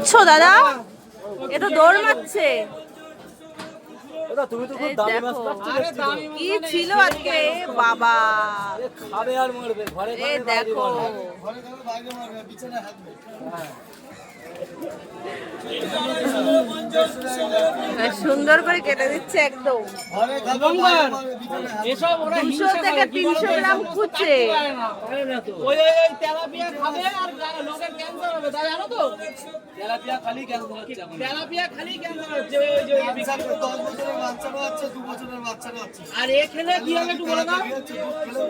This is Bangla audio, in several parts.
মারছো দাদা? এ তো দৌড় মারছে। কি ছিল আজকে বাবা? এ দেখো সুন্দর করে কেটে দিচ্ছে একদম। 200 থেকে 300 গ্রাম কুচে।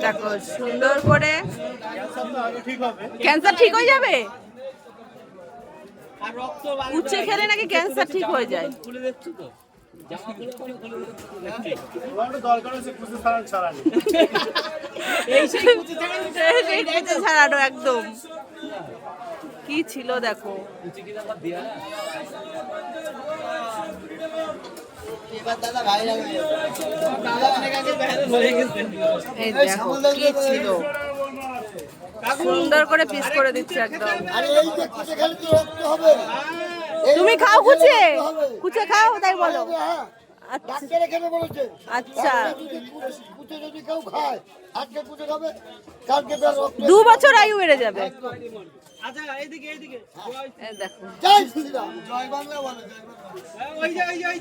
দেখো সুন্দর করে। ক্যান্সার ঠিক হয়ে যাবে? উচ্ছে খেলে নাকি ক্যান্সার ঠিক হয়ে যায়। ছাড়ানো একদম। কি ছিল দেখো। কি ছিল সুন্দর করে পিস করে দিচ্ছে একদম। তুমি খাও কুচে, কুচে খাও তাই বলো। আচ্ছা 2 বছর আয়ু বেড়ে যাবে। দেখো